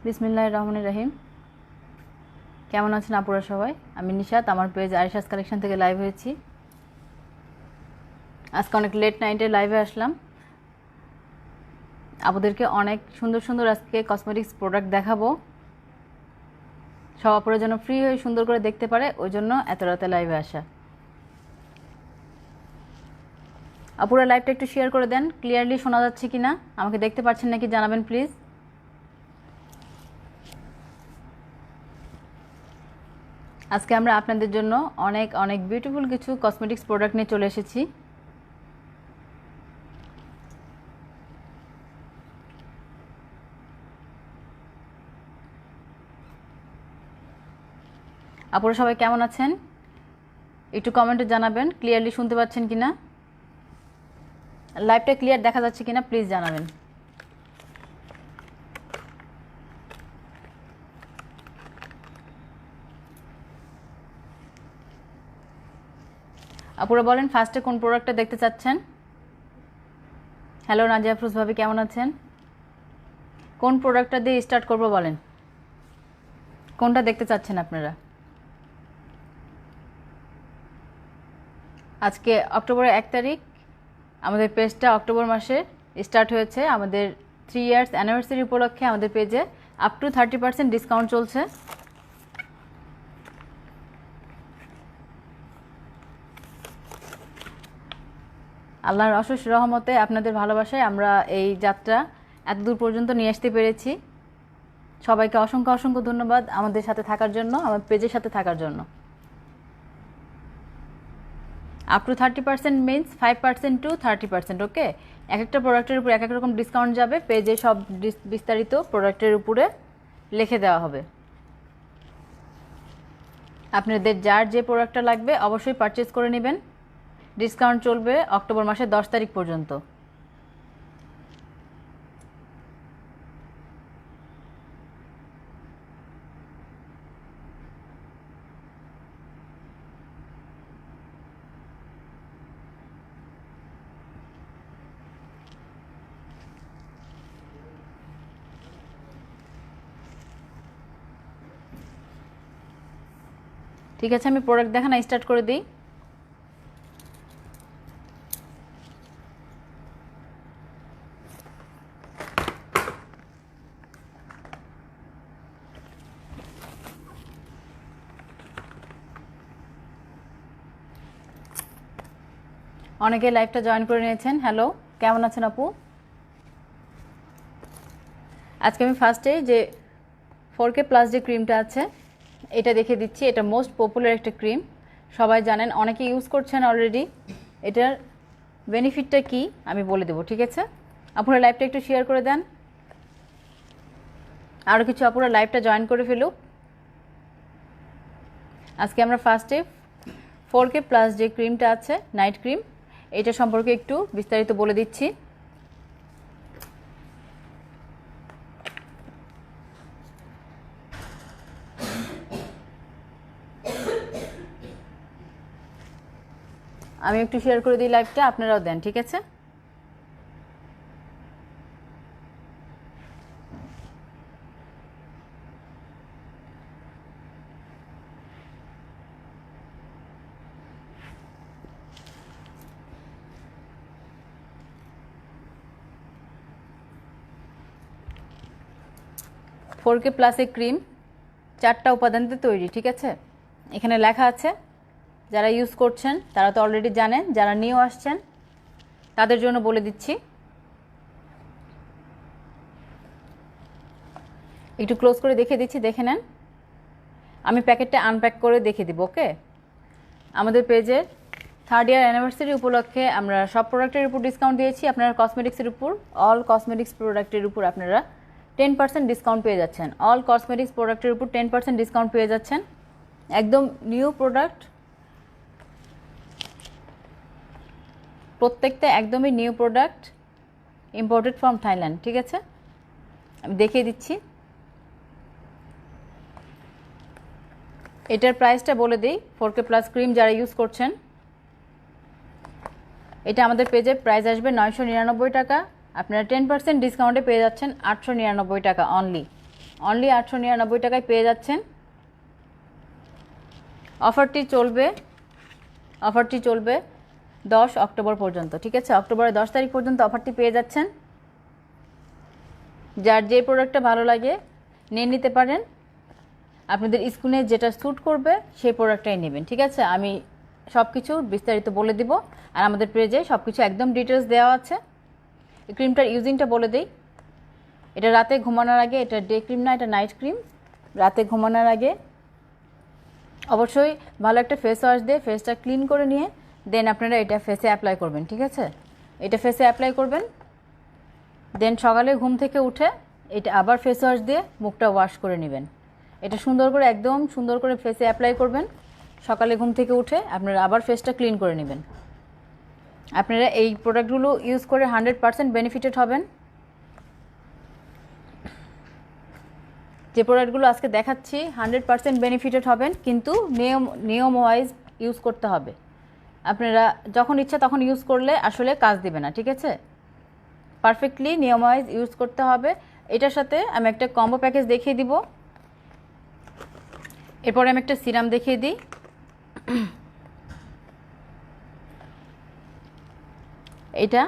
বিসমিল্লাহির রহমানির রহিম। কেমন আছেন আপুরা সবাই? আমি নিশাত, আমার পেজ আরিশাস কালেকশন থেকে লাইভ হয়েছি। আজকে অনেক লেট নাইটে লাইভে আসলাম। আপনাদেরকে অনেক সুন্দর সুন্দর আজকে কসমেটিক্স প্রোডাক্ট দেখাবো, সব আপুরা যেন ফ্রি হয়ে সুন্দর করে দেখতে পারে, ওই জন্য এত রাতে লাইভে আসা। আপুরা লাইভটা একটু শেয়ার করে দেন। ক্লিয়ারলি শোনা যাচ্ছে কি না, আমাকে দেখতে পাচ্ছেন নাকি জানাবেন প্লিজ। আজকে আমরা আপনাদের জন্য অনেক অনেক বিউটিফুল কিছু কসমেটিক্স প্রোডাক্ট নিয়ে চলে এসেছি। আপনারা সবাই কেমন আছেন একটু কমেন্টে জানাবেন। ক্লিয়ারলি শুনতে পাচ্ছেন কিনা, লাইভটা ক্লিয়ার দেখা যাচ্ছে কিনা প্লিজ জানাবেন। আপুরা বলেন ফার্স্টে কোন প্রোডাক্টটা দেখতে চাচ্ছেন। হ্যালো নাজিয়া আফরোজ ভাবি, কেমন আছেন? কোন প্রোডাক্টটা দিয়ে স্টার্ট করব বলেন, কোনটা দেখতে চাচ্ছেন আপনারা? আজকে অক্টোবরের 1 তারিখ, আমাদের পেজটা অক্টোবর মাসে স্টার্ট হয়েছে। আমাদের 3 ইয়ার্স অ্যানিভার্সারি উপলক্ষে আমাদের পেজে আপ টু 30% ডিসকাউন্ট চলছে। আল্লাহর অশেষ রহমতে, আপনাদের ভালোবাসায় আমরা এই যাত্রা এত দূর পর্যন্ত নিয়ে আসতে পেরেছি। সবাইকে অসংখ্য অসংখ্য ধন্যবাদ আমাদের সাথে থাকার জন্য, আমার পেজের সাথে থাকার জন্য। আপ টু 30% মিনস 5% টু 30%। ওকে, এক একটা প্রোডাক্টের উপর এক এক রকম ডিসকাউন্ট যাবে। পেজে সব বিস্তারিত প্রোডাক্টের উপরে লিখে দেওয়া হবে। আপনাদের যার যে প্রোডাক্টটা লাগবে অবশ্যই পারচেজ করে নেবেন। ডিসকাউন্ট চলবে অক্টোবর মাসের 10 তারিখ পর্যন্ত। ঠিক আছে, আমি প্রোডাক্ট দেখানো স্টার্ট করে দিই। অনেকে লাইভটা জয়েন করে নিয়েছেন। হ্যালো, কেমন আছেন আপু? আজকে আমি ফার্স্টে যে 4K প্লাস যে ক্রিমটা আছে এটা দেখে দিচ্ছি। এটা মোস্ট পপুলার একটা ক্রিম, সবাই জানেন, অনেকে ইউজ করছেন অলরেডি। এটার বেনিফিটটা কি আমি বলে দেবো, ঠিক আছে? আপনারা লাইভটা একটু শেয়ার করে দেন, আরও কিছু আপনারা লাইভটা জয়েন করে ফেলুক। আজকে আমরা ফার্স্টে 4K প্লাস যে ক্রিমটা আছে, নাইট ক্রিম, এটা সম্পর্কে একটু বিস্তারিত বলে দিচ্ছি। আমি একটু শেয়ার করে দিই লাইভটা, আপনারাও দেন, ঠিক আছে? ফোর কে প্লাসের ক্রিম 4টা উপাদান দিয়ে তৈরি, ঠিক আছে? এখানে লেখা আছে, যারা ইউজ করছেন তারা তো অলরেডি জানেন, যারা নিউ আসছেন তাদের জন্য বলে দিচ্ছি। একটু ক্লোজ করে দেখে দিচ্ছি, দেখে নেন। আমি প্যাকেটটা আনপ্যাক করে দেখে দিব। ওকে, আমাদের পেজের 3rd ইয়ার অ্যানিভার্সারি উপলক্ষে আমরা সব প্রোডাক্টের উপর ডিসকাউন্ট দিয়েছি। আপনারা কসমেটিক্সের উপর, অল কসমেটিক্স প্রোডাক্টের উপর আপনারা 10% ডিসকাউন্ট পেয়ে যাচ্ছেন। অল কসমেটিক্স প্রোডাক্টের উপর 10% ডিসকাউন্ট পেয়ে যাচ্ছেন। একদম নিউ প্রোডাক্ট, প্রত্যেকটা একদমই new product, imported from Thailand, ঠিক আছে? আমি দেখিয়ে দিচ্ছি। এটার প্রাইসটা বলে দিই। 4K প্লাস ক্রিম যারা ইউজ করছেন, এটা আমাদের পেজে প্রাইস আসবে 999 টাকা। আপনারা 10% ডিসকাউন্টে পেয়ে যাচ্ছেন 899 টাকা অনলি। অনলি 899 টাকায় পেয়ে যাচ্ছেন। অফারটি চলবে 10 অক্টোবর পর্যন্ত, ঠিক আছে? অক্টোবরের 10 তারিখ পর্যন্ত অফারটি পেয়ে যাচ্ছেন। যার যে প্রোডাক্টটা ভালো লাগে নিয়ে নিতে পারেন, আপনাদের স্কিনে যেটা স্যুট করবে সেই প্রোডাক্টটাই নেবেন, ঠিক আছে? আমি সব কিছু বিস্তারিত বলে দিব, আর আমাদের পেজে সব কিছু একদম ডিটেলস দেওয়া আছে। এই ক্রিমটার ইউজিংটা বলে দিই। এটা রাতে ঘুমানোর আগে, এটা ডে ক্রিম না, এটা নাইট ক্রিম। রাতে ঘুমানোর আগে অবশ্যই ভালো একটা ফেস ওয়াশ দিয়ে ফেসটা ক্লিন করে নিয়ে দেন আপনারা এটা ফেসে অ্যাপ্লাই করবেন, ঠিক আছে? এটা ফেসে অ্যাপ্লাই করবেন, দেন সকালে ঘুম থেকে উঠে এটা আবার ফেস ওয়াশ দিয়ে মুখটা ওয়াশ করে নেবেন। এটা সুন্দর করে একদম সুন্দর করে ফেসে অ্যাপ্লাই করবেন। সকালে ঘুম থেকে উঠে আপনারা আবার ফেসটা ক্লিন করে নেবেন। আপনারা এই প্রোডাক্টগুলো ইউজ করে 100% বেনিফিটেড হবেন। যে প্রোডাক্টগুলো আজকে দেখাচ্ছি 100% বেনিফিটেড হবেন, কিন্তু নিয়ম ওয়াইজ ইউজ করতে হবে। আপনারা যখন ইচ্ছা তখন ইউজ করলে আসলে কাজ দিবে না, ঠিক আছে? পারফেক্টলি নিয়ম ওয়াইজ ইউজ করতে হবে। এটার সাথে আমি একটা কম্বো প্যাকেজ দেখিয়ে দিব। এরপরে আমি একটা সিরাম দেখিয়ে দিই। এটা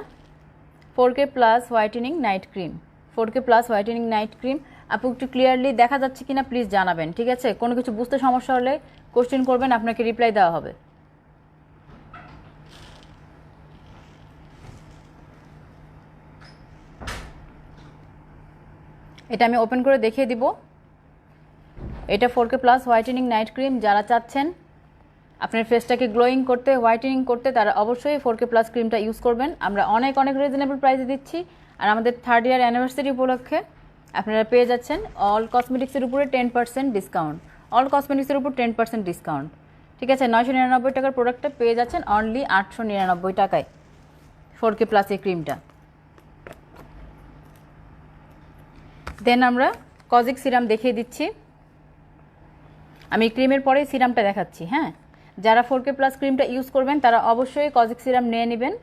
4K plus whitening night cream. 4K plus whitening night cream. আপু একটু ক্লিয়ারলি দেখা যাচ্ছে কিনা প্লিজ জানাবেন, ঠিক আছে? কোনো কিছু বুঝতে সমস্যা হলে কোশ্চেন করবেন, আপনাকে রিপ্লাই দেওয়া হবে। এটা আমি ওপেন করে দেখিয়ে দিব। এটা 4K plus whitening night cream. যারা চাচ্ছেন আপনার ফেসটাকে গ্লোয়িং করতে, হোয়াইটেনিং করতে, তারা অবশ্যই 4K প্লাস ক্রিমটা ইউজ করবেন। আমরা অনেক রিজনেবল প্রাইসে দিচ্ছি, আর আমাদের 3rd ইয়ার অ্যানিভার্সারি উপলক্ষে আপনারা পেয়ে যাচ্ছেন অল কসমেটিক্সের উপরে 10% ডিসকাউন্ট। অল কসমেটিক্সের উপর 10% ডিসকাউন্ট, ঠিক আছে? 999 টাকার প্রোডাক্টটা পেয়ে যাচ্ছেন অনলি 899 টাকায় 4K প্লাস এই ক্রিমটা। দেন আমরা কজিক সিরাম দেখিয়ে দিচ্ছি। আমি ক্রিমের পরে সিরামটা দেখাচ্ছি, হ্যাঁ? যারা 4K প্লাস ক্রিমটা ইউজ করবেন তারা অবশ্যই কজিক সিরাম নিয়ে নেবেন।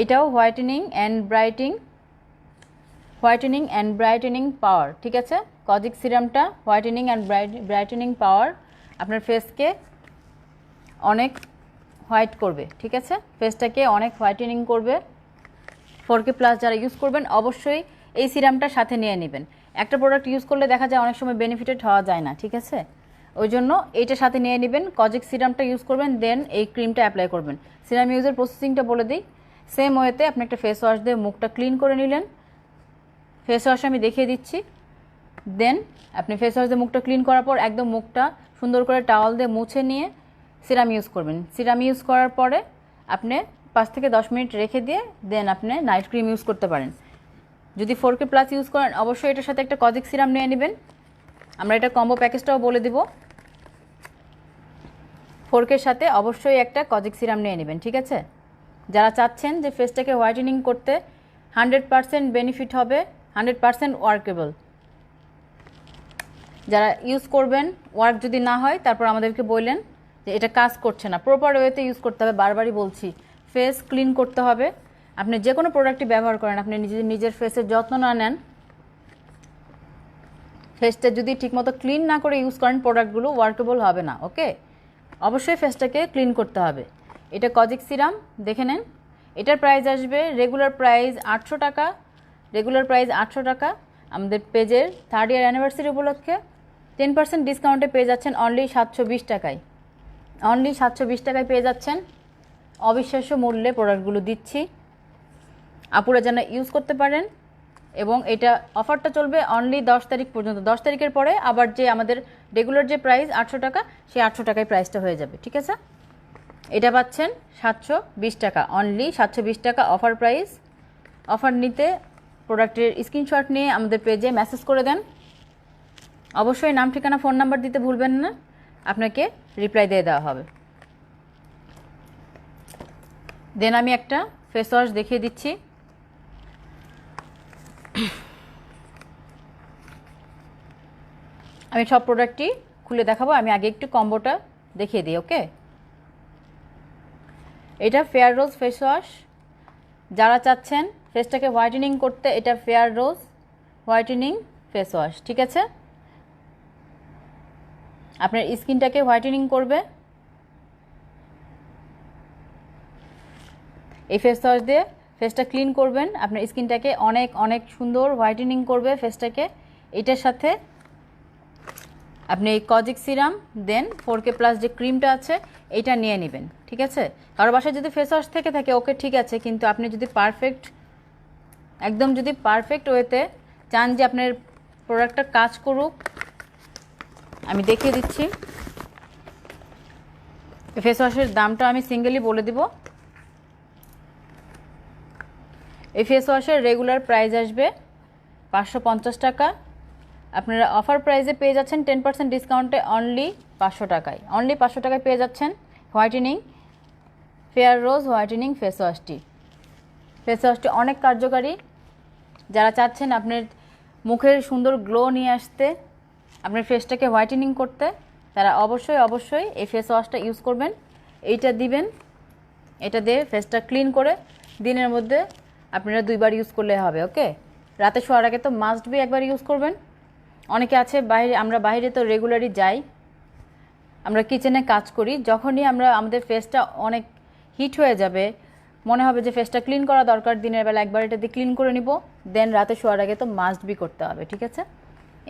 এটাও হোয়াইটেনিং অ্যান্ড ব্রাইটেনিং পাওয়ার, ঠিক আছে? কজিক সিরামটা হোয়াইটেনিং অ্যান্ড ব্রাইটেনিং পাওয়ার আপনার ফেসকে অনেক হোয়াইট করবে, ঠিক আছে? ফেসটাকে অনেক হোয়াইটেনিং করবে। 4K প্লাস যারা ইউজ করবেন অবশ্যই এই সিরামটা সাথে নিয়ে নেবেন। একটা প্রোডাক্ট ইউজ করলে দেখা যায় অনেক সময় বেনিফিটেড হওয়া যায় না, ঠিক আছে? ওই জন্য এইটার সাথে নিয়ে নেবেন। কজিক সিরামটা ইউজ করবেন, দেন এই ক্রিমটা অ্যাপ্লাই করবেন। সিরাম ইউজের প্রসেসিংটা বলে দিই। সেম ওয়েতে আপনি একটা ফেস ওয়াশ দিয়ে মুখটা ক্লিন করে নিলেন। ফেস ওয়াশ আমি দেখিয়ে দিচ্ছি। দেন আপনি ফেস ওয়াশ দিয়ে মুখটা ক্লিন করার পর একদম মুখটা সুন্দর করে টাওয়াল দিয়ে মুছে নিয়ে সিরাম ইউজ করবেন। সিরাম ইউজ করার পরে আপনি 5 থেকে 10 মিনিট রেখে দিয়ে দেন আপনি নাইট ক্রিম ইউজ করতে পারেন। যদি 4K প্লাস ইউজ করেন অবশ্যই এটার সাথে একটা কজিক সিরাম নিয়ে নেবেন। আমরা এটা কম্বো প্যাকেজটাও বলে দিব। 4K সাথে অবশ্যই একটা কজিক সিরাম নিয়ে নেবেন, ঠিক আছে? যারা চাচ্ছেন যে ফেসটাকে হোয়াইটেনিং করতে 100% বেনিফিট হবে, 100% ওয়ার্কেবল, যারা ইউজ করবেন, ওয়ার্ক যদি না হয় তারপর আমাদেরকে বললেন যে এটা কাজ করছে না, প্রপার ওয়েতে ইউজ করতে হবে। বারবারই বলছি, ফেস ক্লিন করতে হবে। আপনি যে কোনো প্রোডাক্টই ব্যবহার করেন, আপনি নিজের ফেসের যত্ন না নেন, ফেসটা যদি ঠিকমতো ক্লিন না করে ইউজ করেন প্রোডাক্টগুলো ওয়ার্কেবল হবে না, ওকে? অবশ্যই ফেসটাকে ক্লিন করতে হবে। এটা কজিক সিরাম দেখে নেন। এটার প্রাইস আসবে রেগুলার প্রাইস 800 টাকা। আমাদের পেজের 3rd ইয়ার অ্যানিভার্সারি উপলক্ষে 10% ডিসকাউন্টে পেয়ে যাচ্ছেন অনলি 720 টাকায়। অনলি 720 টাকায় পেয়ে যাচ্ছেন। অবিশ্বাস্য মূল্যে প্রোডাক্টগুলো দিচ্ছি, আপুরা যেন ইউজ করতে পারেন। এবং এটা অফারটা চলবে অনলি 10 তারিখ পর্যন্ত। 10 তারিখের পরে আবার যে আমাদের রেগুলার যে প্রাইস 800 টাকা, সেই 800 টাকায় প্রাইসটা হয়ে যাবে, ঠিক আছে? এটা পাচ্ছেন 720 টাকা, অনলি 720 টাকা অফার প্রাইস। অফার নিতে প্রোডাক্টের স্ক্রিনশট নিয়ে আমাদের পেজে মেসেজ করে দেন। অবশ্যই নাম, ঠিকানা, ফোন নাম্বার দিতে ভুলবেন না, আপনাকে রিপ্লাই দিয়ে দেওয়া হবে। দেন আমি একটা ফেস ওয়াশ দেখিয়ে দিচ্ছি। আমি সব প্রোডাক্টই খুলে দেখাবো, আমি আগে একটু কম্বোটা দেখিয়ে দিই, ওকে? এটা ফেয়ার রোজ ফেস ওয়াশ। যারা চাচ্ছেন ফেসটাকে হোয়াইটেনিং করতে, এটা ফেয়ার রোজ হোয়াইটেনিং ফেস ওয়াশ, ঠিক আছে? আপনার স্কিনটাকে হোয়াইটেনিং করবে এই ফেস ওয়াশ দিয়ে। ফেসটা ক্লিন করবেন, আপনার স্কিনটাকে অনেক অনেক সুন্দর হোয়াইটেনিং করবে ফেসটাকে। এটার সাথে আপনি এই কজিক সিরাম দেন 4K প্লাস যে ক্রিমটা আছে এটা নিয়ে নেবেন, ঠিক আছে? কারো বাসায় যদি ফেস ওয়াশ থেকে থাকে ওকে ঠিক আছে, কিন্তু আপনি যদি পারফেক্ট একদম যদি পারফেক্ট ওয়েতে চান যে আপনার প্রোডাক্টটা কাজ করুক, আমি দেখিয়ে দিচ্ছি। ফেস ওয়াশের দামটা আমি সিঙ্গেলি বলে দিব। এই ফেস ওয়াশের রেগুলার প্রাইস আসবে 550 টাকা। আপনারা অফার প্রাইসে পেয়ে যাচ্ছেন 10% ডিসকাউন্টে অনলি 500 টাকায়। অনলি 500 টাকায় পেয়ে যাচ্ছেন হোয়াইটেনিং ফেয়ার রোজ হোয়াইটেনিং ফেস ওয়াশটি। ফেস ওয়াশটি অনেক কার্যকারী। যারা চাচ্ছেন আপনার মুখের সুন্দর গ্লো নিয়ে আসতে, আপনার ফেসটাকে হোয়াইটেনিং করতে, তারা অবশ্যই অবশ্যই এই ফেস ওয়াশটা ইউজ করবেন। এইটা দিবেন, এটা দিয়ে ফেসটা ক্লিন করে দিনের মধ্যে আপনারা 2বার ইউজ করলে হবে, ওকে? রাতে শোয়ার আগে তো মাস্ট বি একবার ইউজ করবেন। অনেকে আছে বাইরে, আমরা বাইরে তো রেগুলারই যাই, আমরা কিচেনে কাজ করি, যখনই আমরা আমাদের ফেসটা অনেক হিট হয়ে যাবে, মনে হবে যে ফেসটা ক্লিন করা দরকার, দিনের বেলা একবার এটা দিয়ে ক্লিন করে নিব, দেন রাতে শোয়ার আগে তো মাস্ট বি করতে হবে, ঠিক আছে?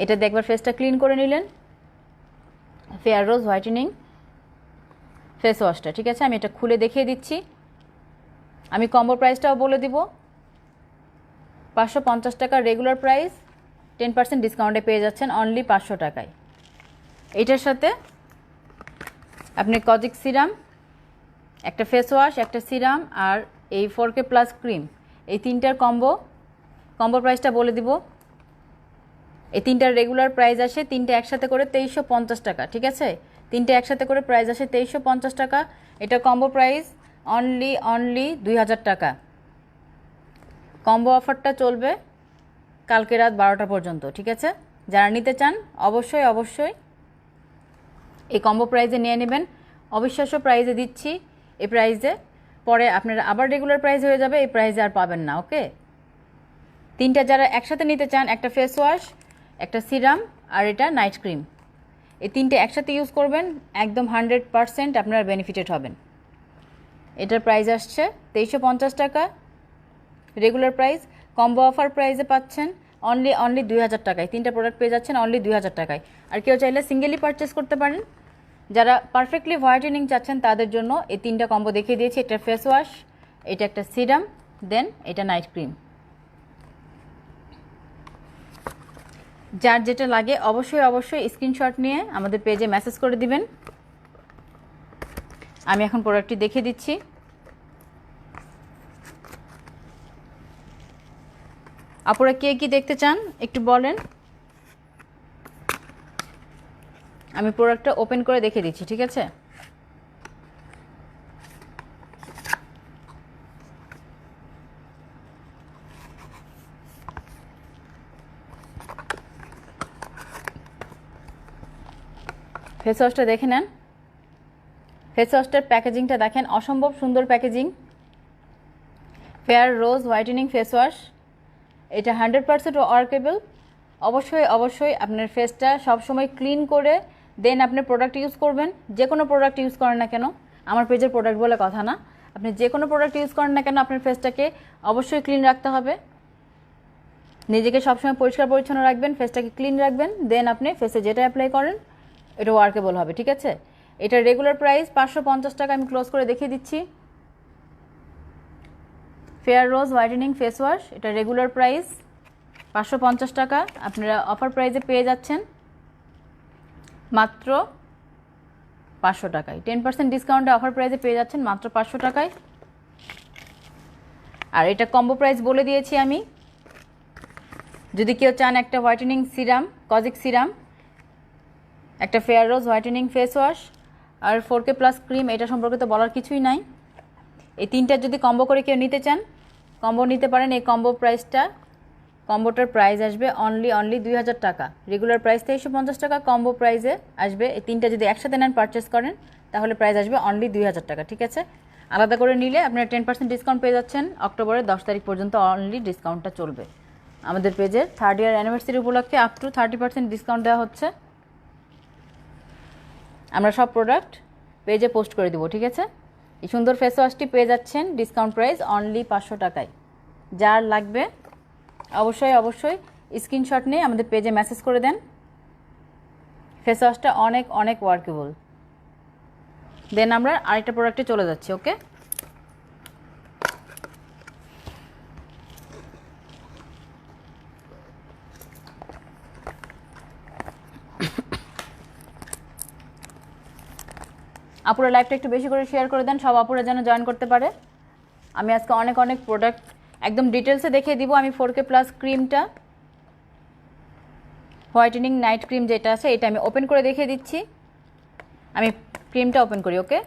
এটা দিয়ে একবার ফেসটা ক্লিন করে নিলেন ফেয়ার রোজ হোয়াইটেনিং ফেস ওয়াশটা, ঠিক আছে? আমি এটা খুলে দেখিয়ে দিচ্ছি। আমি কম্বো প্রাইসটাও বলে দিব। 550 টাকা রেগুলার প্রাইস, 10% ডিসকাউন্টে পেয়ে যাচ্ছেন অনলি 500 টাকায়। এটার সাথে আপনি কজিক সিরাম, একটা ফেস ওয়াশ, একটা সিরাম আর এই 4K প্লাস ক্রিম, এই তিনটার কম্বো প্রাইসটা বলে দিব। এই তিনটার রেগুলার প্রাইস আসে তিনটে একসাথে করে 2350 টাকা, ঠিক আছে? তিনটে একসাথে করে প্রাইস আসে 2350 টাকা। এটা কম্বো প্রাইস অনলি 2000 টাকা। কম্বো অফারটা চলবে কালকে রাত 12টা পর্যন্ত, ঠিক আছে? যারা নিতে চান অবশ্যই অবশ্যই এই কম্বো প্রাইসে নিয়ে নেবেন। অবিশ্বাস্য প্রাইসে দিচ্ছি। এই প্রাইসে পরে আপনারা আবার রেগুলার প্রাইস হয়ে যাবে, এই প্রাইসে আর পাবেন না, ওকে? তিনটা যারা একসাথে নিতে চান, একটা ফেস ওয়াশ, একটা সিরাম আর এটা নাইট ক্রিম, এই তিনটে একসাথে ইউজ করবেন, একদম 100% আপনারা বেনিফিটেড হবেন। এটার প্রাইস আসছে 2350 টাকা রেগুলার প্রাইস। কম্বো অফার প্রাইসে পাচ্ছেন অনলি 2000 টাকায়। তিনটা প্রোডাক্ট পেয়ে যাচ্ছেন অনলি 2000 টাকায়। আর কেউ চাইলে সিঙ্গেলি পারচেস করতে পারেন। যারা পারফেক্টলি হোয়াইটেনিং চাচ্ছেন তাদের জন্য এই তিনটা কম্বো দেখিয়ে দিয়েছি। এটা ফেস ওয়াশ, এটা একটা সিরাম, দেন এটা নাইট ক্রিম। যার যেটা লাগে অবশ্যই অবশ্যই স্ক্রিনশট নিয়ে আমাদের পেজে মেসেজ করে দিবেন। আমি এখন প্রোডাক্টটি দেখিয়ে দিচ্ছি। আপনারা কে কি দেখতে চান একটু বলেন, আমি প্রোডাক্টটা ওপেন করে দেখিয়ে দিচ্ছি, ঠিক আছে? ফেস ওয়াশটা দেখে নেন। ফেস ওয়াশটার প্যাকেজিংটা দেখেন, অসম্ভব সুন্দর প্যাকেজিং। ফেয়ার রোজ হোয়াইটেনিং ফেস ওয়াশ, এটা 100% ওয়ার্কেবল। অবশ্যই অবশ্যই আপনার ফেসটা সবসময় ক্লিন করে দেন আপনি প্রোডাক্ট ইউজ করবেন। যে কোনো প্রোডাক্ট ইউজ করেন না কেন, আমার পেজের প্রোডাক্ট বলে কথা না, আপনি যে কোনো প্রোডাক্ট ইউজ করেন না কেন আপনার ফেসটাকে অবশ্যই ক্লিন রাখতে হবে। নিজেকে সবসময় পরিষ্কার পরিচ্ছন্ন রাখবেন, ফেসটাকে ক্লিন রাখবেন, দেন আপনি ফেসে যেটা অ্যাপ্লাই করেন এটা ওয়ার্কেবল হবে, ঠিক আছে? এটার রেগুলার প্রাইস 550 টাকা। আমি ক্লোজ করে দেখিয়ে দিচ্ছি। ফেয়ার রোজ হোয়াইটেনিং ফেস ওয়াশ, এটা রেগুলার প্রাইস 550 টাকা। আপনারা অফার প্রাইসে পেয়ে যাচ্ছেন মাত্র 500 টাকায়। 10% ডিসকাউন্টে অফার প্রাইসে পেয়ে যাচ্ছেন মাত্র 500 টাকায়। আর এটা কম্বো প্রাইস বলে দিয়েছি আমি। যদি কেউ চান একটা হোয়াইটেনিং সিরাম, কজিক সিরাম, একটা ফেয়ার রোজ হোয়াইটেনিং ফেস ওয়াশ আর 4K প্লাস ক্রিম, এটা সম্পর্কে তো বলার কিছুই নাই। এই তিনটা যদি কম্বো করে কেউ নিতে চান কম্বো নিতে পারেন। এই কম্বোটার প্রাইস আসবে অনলি 2000 টাকা। রেগুলার প্রাইস 2350 টাকা, কম্বো প্রাইসে আসবে। এই তিনটা যদি একসাথে নেন পারচেস করেন তাহলে প্রাইস আসবে অনলি 2000 টাকা, ঠিক আছে? আলাদা করে নিলে আপনারা 10% ডিসকাউন্ট পেয়ে যাচ্ছেন। অক্টোবরের 10 তারিখ পর্যন্ত অনলি ডিসকাউন্টটা চলবে। আমাদের পেজের 3rd ইয়ার অ্যানিভার্সারি উপলক্ষে আপ টু 30% ডিসকাউন্ট দেওয়া হচ্ছে। আমরা সব প্রোডাক্ট পেজে পোস্ট করে দেবো, ঠিক আছে? এই সুন্দর ফেস ওয়াশটি পেয়ে যাচ্ছেন ডিসকাউন্ট প্রাইস অনলি 500 টাকায়। যার লাগবে অবশ্যই অবশ্যই স্ক্রিনশট নিয়ে আমাদের পেজে মেসেজ করে দেন। ফেস ওয়াশটা অনেক অনেক ওয়ার্কেবল। দেন আমরা আরেকটা প্রোডাক্টে চলে যাচ্ছি। ওকে, আপুরা লাইভটা একটু বেশি করে শেয়ার করে দেন, সব আপুরা যেন জয়েন করতে পারে। আমি আজকে অনেক অনেক প্রোডাক্ট একদম ডিটেলসে দেখিয়ে দিব। আমি 4K প্লাস ক্রিমটা, হোয়াইটেনিং নাইট ক্রিম যেটা আছে এটা আমি ওপেন করে দেখিয়ে দিচ্ছি। আমি ক্রিমটা ওপেন করি। ওকে,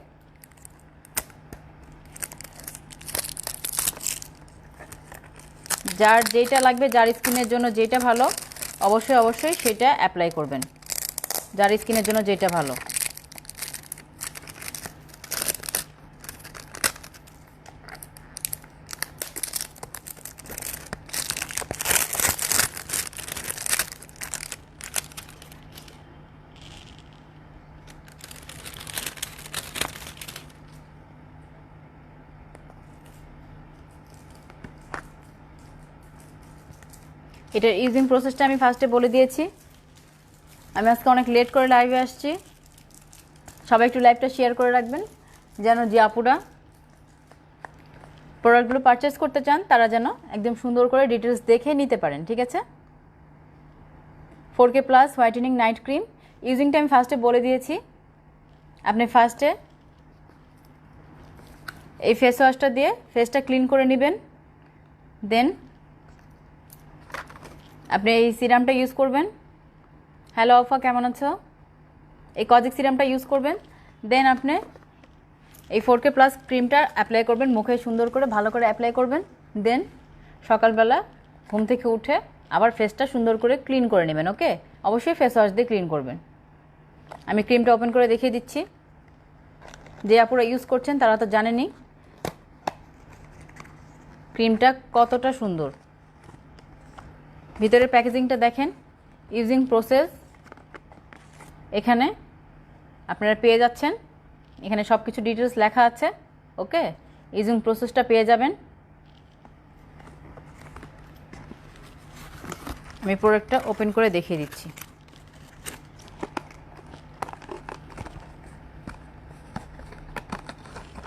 যার যেটা লাগবে, যার স্কিনের জন্য যেটা ভালো অবশ্যই অবশ্যই সেটা অ্যাপ্লাই করবেন। যার স্কিনের জন্য যেটা ভালো। এটার ইউজিং প্রসেসটা আমি ফার্স্টে বলে দিয়েছি। আমি আজকে অনেক লেট করে লাইভে আসছি, সবাই একটু লাইভটা শেয়ার করে রাখবেন যেন যে আপুরা প্রোডাক্টগুলো পারচেস করতে চান তারা যেন একদম সুন্দর করে ডিটেলস দেখে নিতে পারেন, ঠিক আছে? 4K plus whitening night cream ইউজিংটা আমি ফার্স্টে বলে দিয়েছি। আপনি ফার্স্টে এই ফেস ওয়াশটা দিয়ে ফেসটা ক্লিন করে নেবেন। দেন আপনি এই সিরামটা ইউজ করবেন। হ্যালো আফা, কেমন আছো? এই কজিক সিরামটা ইউজ করবেন। দেন আপনি এই 4K প্লাস ক্রিমটা অ্যাপ্লাই করবেন মুখে, সুন্দর করে ভালো করে অ্যাপ্লাই করবেন। দেন সকালবেলা ঘুম থেকে উঠে আবার ফেসটা সুন্দর করে ক্লিন করে নেবেন। ওকে, অবশ্যই ফেস ওয়াশ দিয়ে ক্লিন করবেন। আমি ক্রিমটা ওপেন করে দেখিয়ে দিচ্ছি। যে আপুরা ইউজ করছেন তারা তো জানেনই ক্রিমটা কতটা সুন্দর। ভিতরের প্যাকেজিংটা দেখেন, ইউজিং প্রসেস এখানে আপনারা পেয়ে যাচ্ছেন। এখানে সব কিছু ডিটেলস লেখা আছে। ওকে, ইউজিং প্রসেসটা পেয়ে যাবেন। আমি প্রোডাক্টটা ওপেন করে দেখিয়ে দিচ্ছি।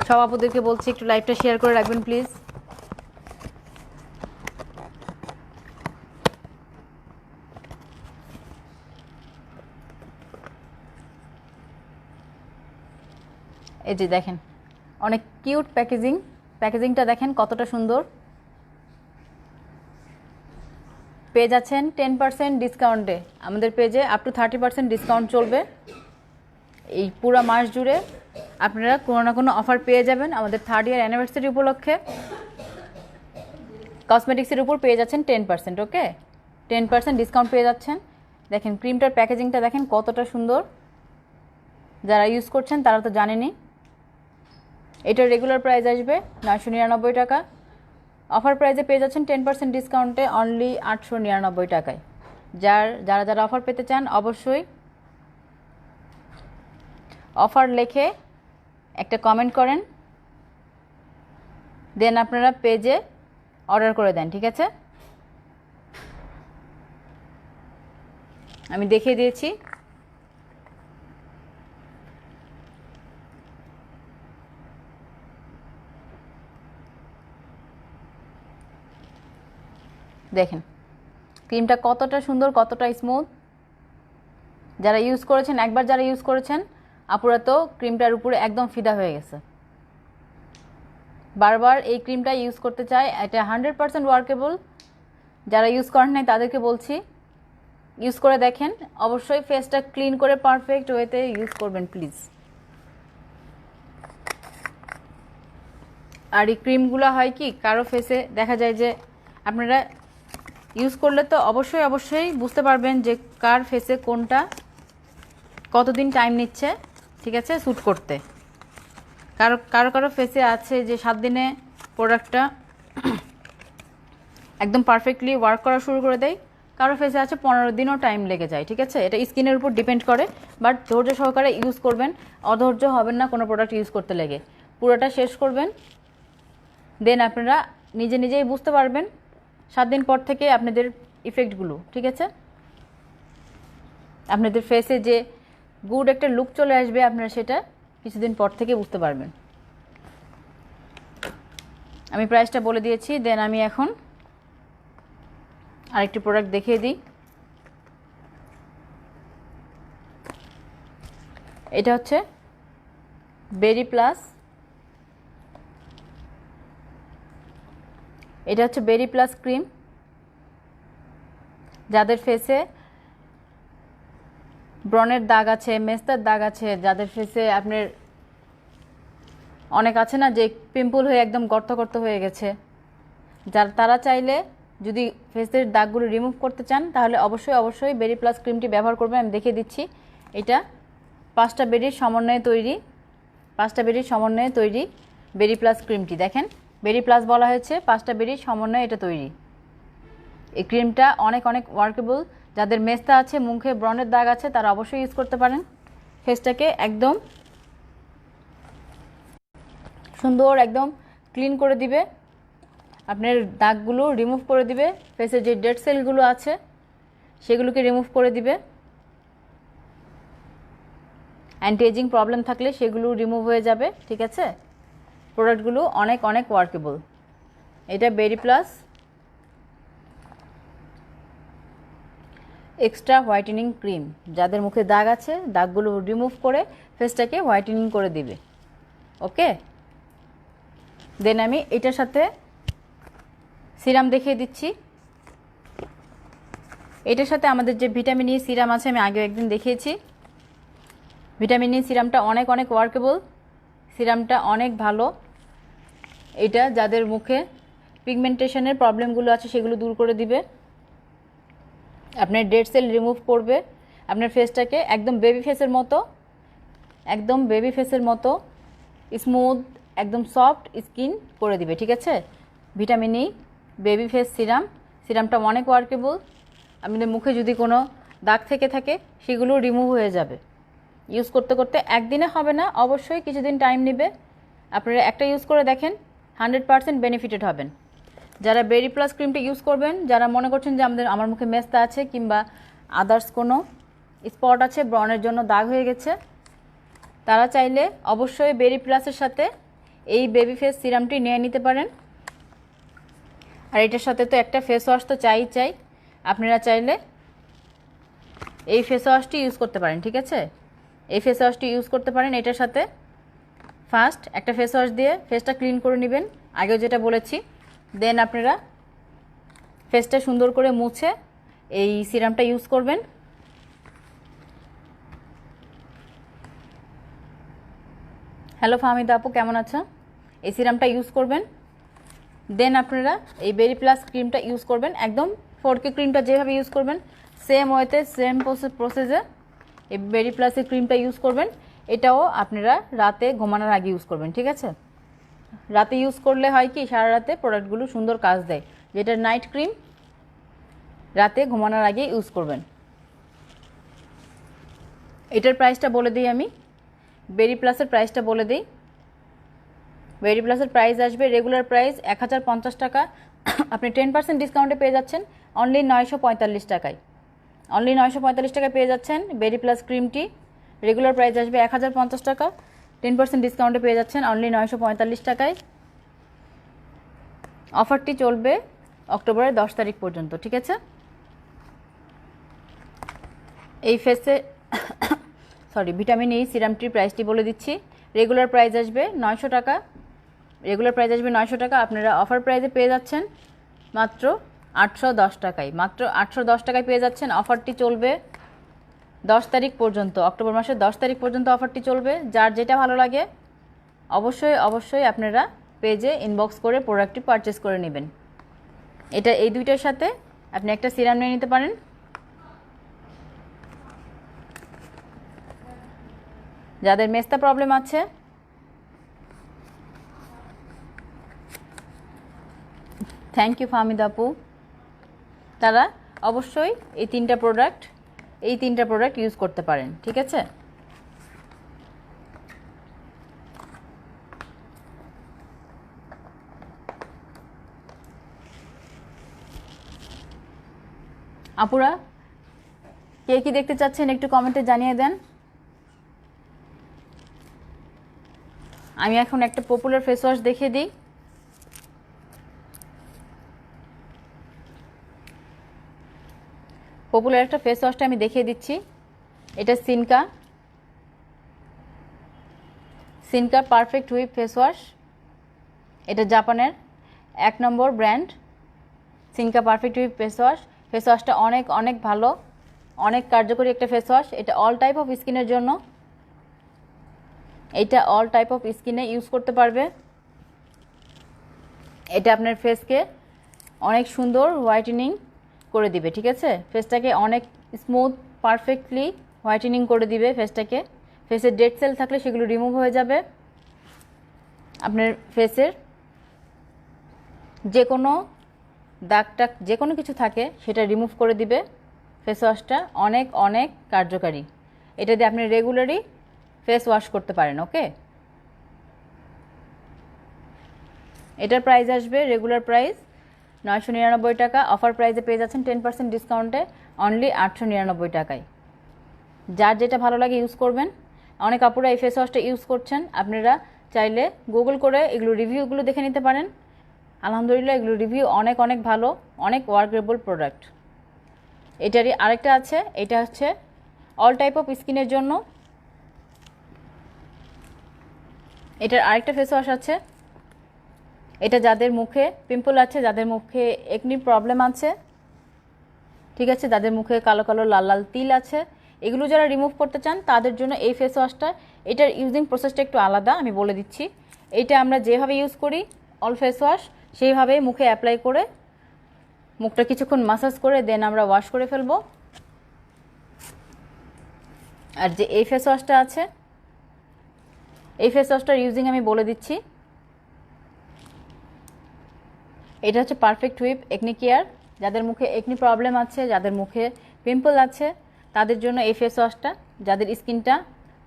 সব আপুদেরকে বলছি একটু লাইভটা শেয়ার করে রাখবেন প্লিজ। এই যে দেখেন অনেক কিউট প্যাকেজিংটা দেখেন কতটা সুন্দর। পেয়ে যাচ্ছেন 10% ডিসকাউন্টে। আমাদের পেজে আপ টু 30% ডিসকাউন্ট চলবে। এই পুরো মাস জুড়ে আপনারা কোনো না কোনো অফার পেয়ে যাবেন। আমাদের 3rd ইয়ার অ্যানিভার্সারি উপলক্ষে কসমেটিক্সের উপর পেয়ে যাচ্ছেন 10%। ওকে, 10% ডিসকাউন্ট পেয়ে যাচ্ছেন। দেখেন ক্রিমটার প্যাকেজিংটা দেখেন কতটা সুন্দর। যারা ইউজ করছেন তারা তো জানেনই। এটার রেগুলার প্রাইস আসবে 999 টাকা। অফার প্রাইসে পেয়ে যাচ্ছেন 10% ডিসকাউন্টে অনলি 899 টাকায়। যারা যারা অফার পেতে চান অবশ্যই অফার লিখে একটা কমেন্ট করেন। দেন আপনারা পেজে অর্ডার করে দেন, ঠিক আছে? আমি দেখিয়ে দিয়েছি। দেখেন ক্রিমটা কতটা সুন্দর, কতটা স্মুথ। যারা ইউজ করেছেন, একবার যারা ইউজ করেছেন আপুরা তো ক্রিমটার উপরে একদম ফিদা হয়ে গেছে। বারবার এই ক্রিমটা ইউজ করতে চাই। এটা 100% ওয়ার্কেবল। যারা ইউজ করেন নাই তাদেরকে বলছি ইউজ করে দেখেন। অবশ্যই ফেসটা ক্লিন করে পারফেক্ট ওয়েতে ইউজ করবেন প্লিজ। আর এই ক্রিমগুলো হয় কি কারো ফেসে দেখা যায় যে আপনারা ইউজ করলে তো অবশ্যই অবশ্যই বুঝতে পারবেন যে কার ফেসে কোনটা কতদিন টাইম নিচ্ছে, ঠিক আছে, স্যুট করতে। কারো কারো কারো ফেসে আছে যে 7 দিনে প্রোডাক্টটা একদম পারফেক্টলি ওয়ার্ক করা শুরু করে দেয়, কারো ফেসে আছে 15 দিনও টাইম লেগে যায়। ঠিক আছে, এটা স্কিনের উপর ডিপেন্ড করে, বাট ধৈর্য সহকারে ইউজ করবেন, অধৈর্য হবেন না কোনো প্রোডাক্ট ইউজ করতে লেগে। পুরোটা শেষ করবেন, দেন আপনারা নিজে নিজেই বুঝতে পারবেন 7 দিন পর থেকে আপনাদের ইফেক্টগুলো। ঠিক আছে, আপনাদের ফেসে যে গুড একটা লুক চলে আসবে, আপনারা সেটা কিছুদিন পর থেকে বুঝতে পারবেন। আমি প্রাইসটা বলে দিয়েছি, দেন আমি এখন আরেকটি প্রোডাক্ট দেখিয়ে দিই। এটা হচ্ছে বেরি প্লাস, এটা হচ্ছে বেরি প্লাস ক্রিম। যাদের ফেসে ব্রণের দাগ আছে, মেস্তার দাগ আছে, যাদের ফেসে আপনার অনেক আছে না যে পিম্পল হয়ে একদম গর্ত গর্ত হয়ে গেছে, তারা চাইলে যদি ফেসের দাগগুলো রিমুভ করতে চান তাহলে অবশ্যই অবশ্যই বেরি প্লাস ক্রিমটি ব্যবহার করবেন। আমি দেখিয়ে দিচ্ছি, এটা 5টা বেরির সমন্বয়ে তৈরি, 5টা বেরির সমন্বয়ে তৈরি বেরি প্লাস ক্রিমটি। দেখেন, বেরি প্লাস বলা হয়েছে, 5টা বেরির সমন্বয়ে এটা তৈরি। এই ক্রিমটা অনেক অনেক ওয়ার্কেবল। যাদের মেস্তা আছে, মুখে ব্রণের দাগ আছে, তারা অবশ্যই ইউজ করতে পারেন। ফেসটাকে একদম সুন্দর একদম ক্লিন করে দিবে, আপনার দাগগুলো রিমুভ করে দিবে, ফেসের যে ডেড সেলগুলো আছে সেগুলোকে রিমুভ করে দিবে, অ্যান্টি এজিং প্রবলেম থাকলে সেগুলো রিমুভ হয়ে যাবে। ঠিক আছে, প্রোডাক্টগুলো অনেক অনেক ওয়ার্কেবল। এটা বেরি প্লাস এক্সট্রা হোয়াইটেনিং ক্রিম, যাদের মুখে দাগ আছে দাগগুলো রিমুভ করে ফেসটাকে হোয়াইটেনিং করে দিবে। ওকে, দেন আমি এটার সাথে সিরাম দেখিয়ে দিচ্ছি। এটার সাথে আমাদের যে ভিটামিন ই সিরাম আছে, আমি আগেও একদিন দেখিয়েছি। ভিটামিন ই সিরামটা অনেক অনেক ওয়ার্কেবল, সিরামটা অনেক ভালো। এটা যাদের মুখে পিগমেন্টেশনের প্রবলেমগুলো আছে সেগুলো দূর করে দিবে, আপনার ডেড সেল রিমুভ করবে, আপনার ফেসটাকে একদম বেবি ফেসের মতো, একদম বেবি ফেসের মতো স্মুথ, একদম সফট স্কিন করে দিবে। ঠিক আছে, vitamin E baby face serum, সিরামটা অনেক ওয়ার্কেবল। আপনাদের মুখে যদি কোনো দাগ থেকে থাকে সেগুলো রিমুভ হয়ে যাবে। ইউজ করতে করতে একদিনে হবে না, অবশ্যই কিছুদিন টাইম নেবে। আপনারা একটা ইউজ করে দেখেন, 100% বেনিফিটেড হবেন। যারা বেরি প্লাস ক্রিমটা ইউজ করবেন, যারা মনে করছেন যে আমার মুখে মেস্তা আছে কিংবা আদার্স কোনো স্পট আছে, ব্রণের জন্য দাগ হয়ে গেছে, তারা চাইলে অবশ্যই বেরি প্লাসের সাথে এই বেবি ফেস সিরামটি নিয়ে নিতে পারেন। আর এটার সাথে তো একটা ফেস ওয়াশ তো চাই, আপনারা চাইলে এই ফেস ওয়াশটি ইউজ করতে পারেন। ঠিক আছে, এই ফেস ওয়াশটি ইউজ করতে পারেন। এটার সাথে ফার্স্ট একটা ফেস ওয়াশ দিয়ে ফেসটা ক্লিন করে নেবেন, আগেও যেটা বলেছি। দেন আপনারা ফেসটা সুন্দর করে মুছে এই সিরামটা ইউজ করবেন। হ্যালো ফাহমিদা আপু, কেমন আছো? এই সিরামটা ইউজ করবেন, দেন আপনারা এই বেরি প্লাস ক্রিমটা ইউজ করবেন। একদম 4K ক্রিমটা যেভাবে ইউজ করবেন সেম ওয়েতে, সেম প্রসেসে এই বেরি প্লাসের ক্রিমটা ইউজ করবেন। এটাও আপনারা রাতে ঘুমানোর আগে ইউজ করবেন। ঠিক আছে, রাতে ইউজ করলে হয় কি, সারা রাতে প্রোডাক্টগুলো সুন্দর কাজ দেয়। যেটা নাইট ক্রিম, রাতে ঘুমানোর আগে ইউজ করবেন। এটার প্রাইসটা বলে দিই আমি, বেরি প্লাসের প্রাইসটা বলে দিই। বেরি প্লাসের প্রাইস আসবে, রেগুলার প্রাইস 1050 টাকা, আপনি 10% ডিসকাউন্টে পেয়ে যাচ্ছেন অনলি 945 টাকায়। অনলি 945 টাকায় পেয়ে যাচ্ছেন বেরি প্লাস ক্রিমটি। রেগুলার প্রাইস আসবে 1050 টাকা, 10% ডিসকাউন্টে পেয়ে যাচ্ছেন অনলি 945 টাকায়। অফারটি চলবে অক্টোবরের 10 তারিখ পর্যন্ত। ঠিক আছে, এই ফেসে ভিটামিন ই সিরামটির প্রাইসটি বলে দিচ্ছি। রেগুলার প্রাইস আসবে 900 টাকা, রেগুলার প্রাইস আসবে 900 টাকা, আপনারা অফার প্রাইসে পেয়ে যাচ্ছেন মাত্র 810 টাকায়। মাত্র 810 টাকায় পেয়ে যাচ্ছেন। অফারটি চলবে 10 তারিখ পর্যন্ত, অক্টোবর মাসের 10 তারিখ পর্যন্ত অফারটি চলবে। যার যেটা ভালো লাগে অবশ্যই অবশ্যই আপনারা পেজে ইনবক্স করে প্রোডাক্টটি পারচেস করে নেবেন। এটা এই দুইটার সাথে আপনি একটা সিরাম নিয়ে নিতে পারেন। যাদের মেস্তা প্রবলেম আছে থ্যাংক ইউ ফাহমিদ আপু। তারা অবশ্যই এই তিনটা প্রোডাক্ট ইউজ করতে পারেন, ঠিক আছে। আপুরা কে কি দেখতে চাচ্ছেন একটু কমেন্টে জানিয়ে দেন। আমি এখন একটা পপুলার ফেস ওয়াশ দেখিয়ে দিই। পপুলার একটা ফেস ওয়াশটা আমি দেখিয়ে দিচ্ছি। এটা Senka perfect whip face wash. এটা জাপানের 1 number brand Senka perfect whip face wash. Face ওয়াশটা অনেক অনেক ভালো, অনেক কার্যকরী একটা ফেস ওয়াশ। এটা অল টাইপ অফ স্কিনের জন্য, এটা অল টাইপ অফ স্কিনে ইউজ করতে পারবে। এটা আপনার ফেসকে অনেক সুন্দর হোয়াইটেনিং করে দিবে, ঠিক আছে। ফেসটাকে অনেক স্মুথ পারফেক্টলি হোয়াইটেনিং করে দিবে ফেসটাকে। ফেসের ডেড সেল থাকলে সেগুলো রিমুভ হয়ে যাবে। আপনার ফেসের যে কোনো দাগ যে কোনো কিছু থাকে সেটা রিমুভ করে দিবে। ফেস ওয়াশটা অনেক অনেক কার্যকারী। এটা দিয়ে আপনি রেগুলারই ফেস ওয়াশ করতে পারেন, ওকে। এটার প্রাইস আসবে রেগুলার প্রাইস 999 টাকা। অফার প্রাইসে পেয়ে যাচ্ছেন 10% ডিসকাউন্টে অনলি 899 টাকায়। যার যেটা ভালো লাগে ইউজ করবেন। অনেক আপুরা এই ফেস ওয়াশটা ইউজ করছেন, আপনারা চাইলে গুগল করে এগুলো রিভিউগুলো দেখে নিতে পারেন। আলহামদুলিল্লাহ এগুলো রিভিউ অনেক অনেক ভালো, অনেক ওয়ার্কেবল প্রোডাক্ট। এটারই আরেকটা আছে, এটা হচ্ছে অল টাইপ অফ স্কিনের জন্য। এটার আরেকটা ফেস ওয়াশ আছে, এটা যাদের মুখে পিম্পল আছে, যাদের মুখে একনি প্রবলেম আছে, ঠিক আছে, যাদের মুখে কালো কালো লাল লাল তিল আছে, এগুলো যারা রিমুভ করতে চান তাদের জন্য এই ফেস ওয়াশটা। এটার ইউজিং প্রসেসটা একটু আলাদা, আমি বলে দিচ্ছি। এইটা আমরা যেভাবে ইউজ করি অল ফেস ওয়াশ সেইভাবেই মুখে অ্যাপ্লাই করে মুখটা কিছুক্ষণ মাসাজ করে দেন আমরা ওয়াশ করে ফেলবো। আর যে এই ফেস ওয়াশটা আছে, এই ফেস ওয়াশটার ইউজিং আমি বলে দিচ্ছি। এটা হচ্ছে পারফেক্ট হুইপ একনি কেয়ার। যাদের মুখে একনি প্রবলেম আছে, যাদের মুখে পিম্পল আছে, তাদের জন্য এই ফেস ওয়াশটা। যাদের স্কিনটা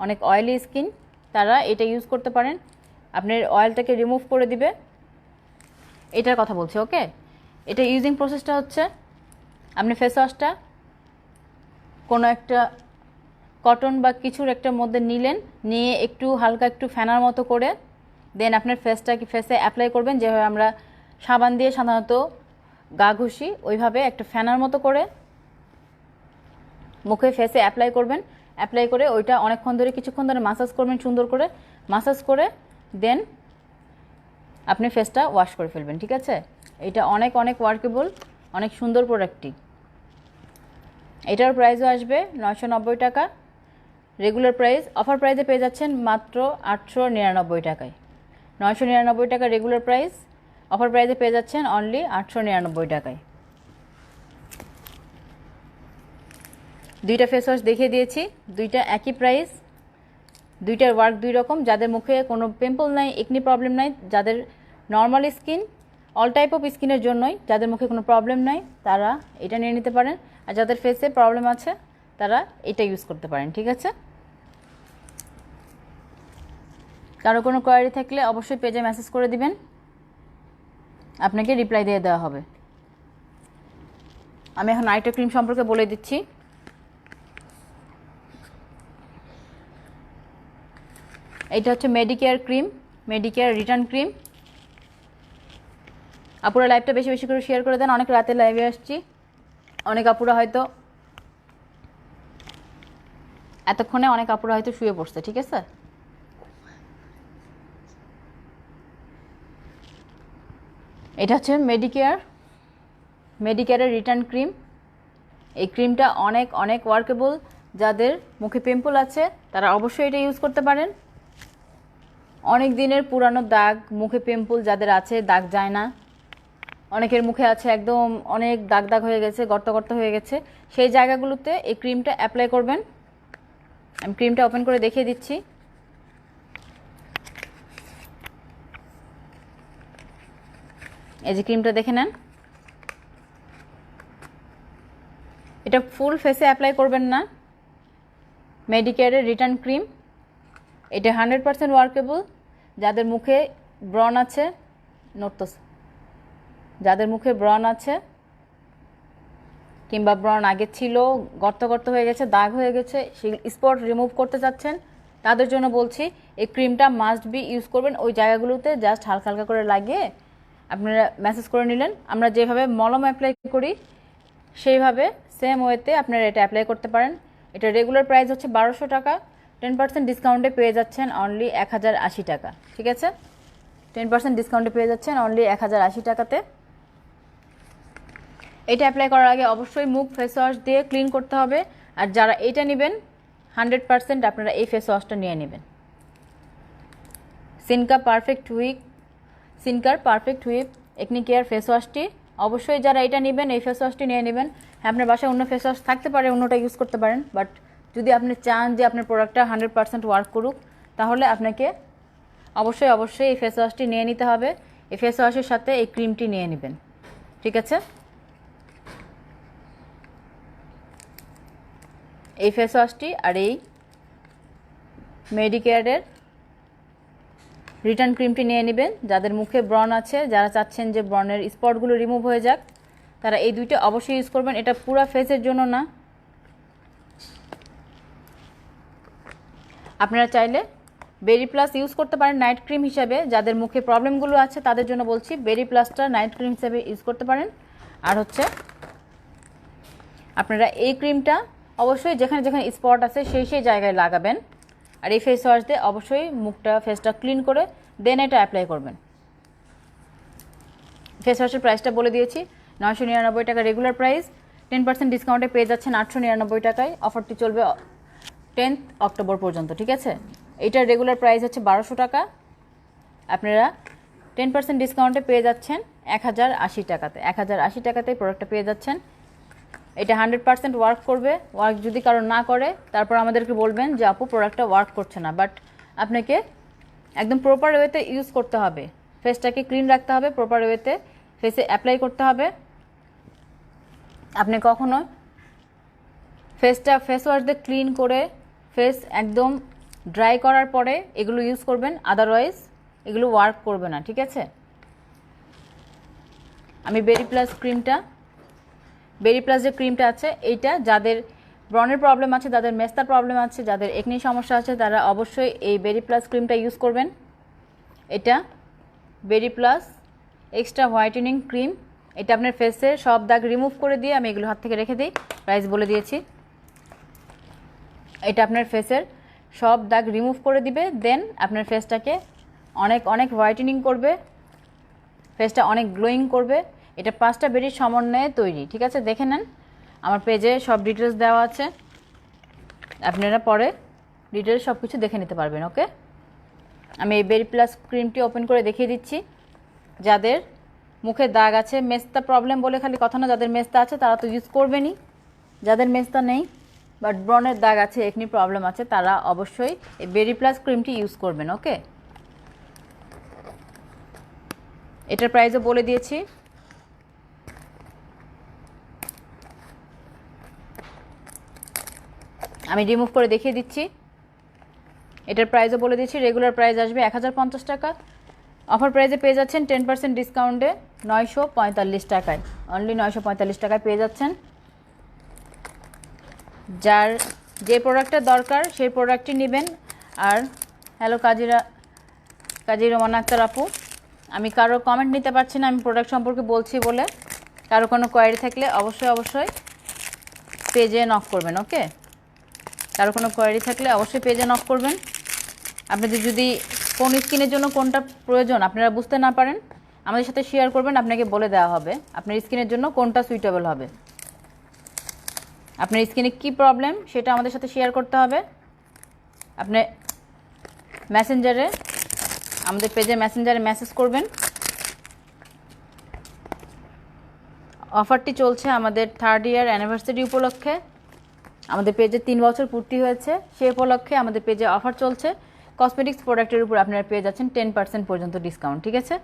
অনেক অয়েলি স্কিন তারা এটা ইউজ করতে পারেন, আপনার অয়েলটাকে রিমুভ করে দিবে। এটার কথা বলছি, ওকে। এটা ইউজিং প্রসেসটা হচ্ছে আপনি ফেস ওয়াশটা কোনো একটা কটন বা কিছুর একটা মধ্যে নিলেন, নিয়ে একটু হালকা একটু ফেনার মতো করে দেন আপনার ফেসে অ্যাপ্লাই করবেন। যেভাবে আমরা সাবান দিয়ে সাধারণত গা ঘষি ওইভাবে একটা ফেনার মতো করে মুখে ফেসে অ্যাপ্লাই করবেন। অ্যাপ্লাই করে ওইটা অনেকক্ষণ ধরে কিছুক্ষণ ধরে মাসাজ করবেন, সুন্দর করে মাসাজ করে দেন আপনি ফেসটা ওয়াশ করে ফেলবেন, ঠিক আছে। এটা অনেক অনেক ওয়ার্কেবল, অনেক সুন্দর প্রোডাক্টটি। এটার প্রাইসও আসবে 990 টাকা রেগুলার প্রাইস। অফার প্রাইসে পেয়ে যাচ্ছেন মাত্র 899 টাকায়। 999 টাকা রেগুলার প্রাইস, অফার প্রাইসে পেয়ে যাচ্ছেন অনলি 899 টাকায়। দুইটা ফেস ওয়াশ দেখিয়ে দিয়েছি, দুইটা একই প্রাইস, দুইটার ওয়ার্ক দুই রকম। যাদের মুখে কোনো পিম্পল নাই, একনি প্রবলেম নাই, যাদের normal skin, all type of স্কিনের জন্যই, যাদের মুখে কোনো প্রবলেম নাই তারা এটা নিয়ে নিতে পারেন। আর যাদের ফেসে প্রবলেম আছে তারা এটা ইউজ করতে পারেন, ঠিক আছে। কারো কোনো কোয়ারি থাকলে অবশ্যই পেজে মেসেজ করে দিবেন, আপনাকে রিপ্লাই দিয়ে দেওয়া হবে। আমি এখন আরেকটা ক্রিম সম্পর্কে বলে দিচ্ছি। এটা হচ্ছে Medicare cream, Medicare return cream. আপুরা লাইভটা বেশি বেশি করে শেয়ার করে দেন। অনেক রাতে লাইভে আসছি, অনেক আপুরা হয়তো এতক্ষণে অনেক আপুরা হয়তো শুয়ে পড়ছে, ঠিক আছে। এটা হচ্ছে মেডিকেয়ারের রিটার্ন ক্রিম। এই ক্রিমটা অনেক অনেক ওয়ার্কেবল। যাদের মুখে পিম্পল আছে তারা অবশ্যই এটা ইউজ করতে পারেন। অনেক দিনের পুরানো দাগ, মুখে পিম্পল যাদের আছে, দাগ যায় না, অনেকের মুখে আছে একদম অনেক দাগ দাগ হয়ে গেছে, গর্ত গর্ত হয়ে গেছে, সেই জায়গাগুলোতে এই ক্রিমটা অ্যাপ্লাই করবেন। আমি ক্রিমটা ওপেন করে দেখিয়ে দিচ্ছি। এই যে ক্রিমটা দেখে নেন, এটা ফুল ফেসে অ্যাপ্লাই করবেন না, মেডিকেয়ারের রিটার্ন ক্রিম। এটা 100% ওয়ার্কেবল। যাদের মুখে ব্রণ আছে, যাদের মুখে ব্রণ আছে কিংবা ব্রণ আগে ছিল, গর্ত গর্ত হয়ে গেছে, দাগ হয়ে গেছে, সেই স্পট রিমুভ করতে চাচ্ছেন, তাদের জন্য বলছি এই ক্রিমটা মাস্ট বি ইউজ করবেন। ওই জায়গাগুলোতে জাস্ট হালকা হালকা করে লাগিয়ে আপনারা ম্যাসেজ করে নিলেন। আমরা যেভাবে মলম অ্যাপ্লাই করি সেইভাবে সেম ওয়েতে আপনারা এটা অ্যাপ্লাই করতে পারেন। এটা রেগুলার প্রাইস হচ্ছে 1200 টাকা, 10% ডিসকাউন্টে পেয়ে যাচ্ছেন অনলি 1080 টাকা। ঠিক আছে, 10% ডিসকাউন্টে পেয়ে যাচ্ছেন অনলি 1080 টাকাতে। এটা অ্যাপ্লাই করার আগে অবশ্যই মুখ ফেস ওয়াশ দিয়ে ক্লিন করতে হবে। আর যারা এটা নেবেন 100% আপনারা এই ফেস ওয়াশটা নিয়ে নেবেন, সিনকার perfect whip acne care face ওয়াশটি। অবশ্যই যারা এটা নেবেন এই ফেস ওয়াশটি নিয়ে নেবেন। হ্যাঁ, আপনার বাসায় অন্য ফেস ওয়াশ থাকতে পারে, অন্যটা ইউজ করতে পারেন, বাট যদি আপনি চান যে আপনার প্রোডাক্টটা 100% ওয়ার্ক করুক, তাহলে আপনাকে অবশ্যই এই ফেস ওয়াশটি নিয়ে নিতে হবে। এই ফেস ওয়াশের সাথে এই ক্রিমটি নিয়ে নেবেন। ঠিক আছে, এই ফেস ওয়াশটি আর এই মেডিকেয়ারের রিটার্ন ক্রিমটি নিয়ে নেবেন। যাদের মুখে ব্রণ আছে, যারা চাচ্ছেন যে ব্রণের স্পটগুলো রিমুভ হয়ে যাক, তারা এই দুইটা অবশ্যই ইউজ করবেন। এটা পুরো ফেসের জন্য না, আপনারা চাইলে বেরি প্লাস ইউজ করতে পারেন নাইট ক্রিম হিসাবে। যাদের মুখে প্রবলেমগুলো আছে তাদের জন্য বলছি বেরি প্লাসটা নাইট ক্রিম হিসাবে ইউজ করতে পারেন। আর হচ্ছে আপনারা এই ক্রিমটা অবশ্যই যেখানে যেখানে স্পট আছে সেই জায়গায় লাগাবেন। আর এই ফেস ওয়াশ দিয়ে অবশ্যই ফেসটা ক্লিন করে দেন এটা অ্যাপ্লাই করবেন। ফেস ওয়াশের প্রাইসটা বলে দিয়েছি, 999 টাকা রেগুলার প্রাইস, 10% ডিসকাউন্টে পেয়ে যাচ্ছেন 899 টাকায়। অফারটি চলবে 10 অক্টোবর পর্যন্ত। ঠিক আছে, এইটার রেগুলার প্রাইস হচ্ছে 1200 টাকা, আপনারা 10% ডিসকাউন্টে পেয়ে যাচ্ছেন 1080 টাকাতে। 1080 টাকাতে প্রোডাক্টটা পেয়ে যাচ্ছেন। এটা 100% ওয়ার্ক করবে। ওয়ার্ক যদি কারো না করে তারপর আমাদেরকে বলবেন যে আপু প্রোডাক্টটা ওয়ার্ক করছে না, বাট আপনাকে একদম প্রপার ওয়েতে ইউজ করতে হবে, ফেসটাকে ক্লিন রাখতে হবে, প্রপার ওয়েতে ফেসে অ্যাপ্লাই করতে হবে। আপনি কখনো ফেস ওয়াশ দিয়ে ক্লিন করে ফেস একদম ড্রাই করার পরে এগুলো ইউজ করবেন, আদারওয়াইজ এগুলো ওয়ার্ক করবে না। ঠিক আছে, আমি বেরি প্লাস যে ক্রিমটা আছে, এইটা যাদের ব্রণের প্রবলেম আছে, যাদের মেস্তার প্রবলেম আছে, যাদের একনি সমস্যা আছে, তারা অবশ্যই এই বেরি প্লাস ক্রিমটা ইউজ করবেন। এটা বেরি প্লাস এক্সট্রা হোয়াইটেনিং ক্রিম। এটা আপনার ফেসের সব দাগ রিমুভ করে দিয়ে, আমি এগুলো হাত থেকে রেখে দিই, প্রাইস বলে দিয়েছি। এটা আপনার ফেসের সব দাগ রিমুভ করে দিবে, দেন আপনার ফেসটাকে অনেক অনেক হোয়াইটেনিং করবে, ফেসটা অনেক গ্লোয়িং করবে। এটা 5টা বেরির সমন্বয়ে তৈরি। ঠিক আছে, দেখে নেন, আমার পেজে সব ডিটেলস দেওয়া আছে, আপনারা পরে ডিটেলস সব কিছু দেখে নিতে পারবেন। ওকে, আমি এই বেরি প্লাস ক্রিমটি ওপেন করে দেখিয়ে দিচ্ছি। যাদের মুখে দাগ আছে, মেস্তা প্রবলেম বলে খালি কথা না, যাদের মেস্তা আছে তারা তো ইউজ করবেনই, যাদের মেস্তা নেই বাট ব্রণের দাগ আছে, একনি প্রবলেম আছে, তারা অবশ্যই এই বেরি প্লাস ক্রিমটি ইউজ করবেন। ওকে, এটার প্রাইসও বলে দিয়েছি, আমি রিমুভ করে দেখিয়ে দিচ্ছি। এটার প্রাইসও বলে দিচ্ছি, রেগুলার প্রাইস আসবে 1050 টাকা, অফার প্রাইসে পেয়ে যাচ্ছেন 10% ডিসকাউন্টে 945 টাকায়, অনলি 945 টাকায় পেয়ে যাচ্ছেন। যার যে প্রোডাক্টটা দরকার সেই প্রোডাক্টটি নেবেন। আর হ্যালো কাজী রোমানা আক্তার আপু, আমি কারো কমেন্ট নিতে পারছি না, আমি প্রোডাক্ট সম্পর্কে বলছি বলে। কারো কোনো কোয়ারি থাকলে অবশ্যই পেজে নক করবেন। ওকে, কারো কোনো কোয়ারি থাকলে অবশ্যই পেজে নক করবেন। আপনাদের যদি কোন স্কিনের জন্য কোনটা প্রয়োজন আপনারা বুঝতে না পারেন, আমাদের সাথে শেয়ার করবেন, আপনাকে বলে দেওয়া হবে আপনার স্কিনের জন্য কোনটা সুইটেবল হবে। আপনার স্কিনে কি প্রবলেম সেটা আমাদের সাথে শেয়ার করতে হবে। আপনি মেসেঞ্জারে, আমাদের পেজে মেসেঞ্জারে মেসেজ করবেন। অফারটি চলছে আমাদের 3rd ইয়ার অ্যানিভার্সারি উপলক্ষে, আমাদের পেজে 3 বছর পূর্তি হয়েছে, সেই উপলক্ষে আমাদের পেজে অফার চলছে। কসমেটিক্স প্রোডাক্টের উপর আপনারা পেয়ে যাচ্ছেন 10% পর্যন্ত ডিসকাউন্ট। ঠিক আছে,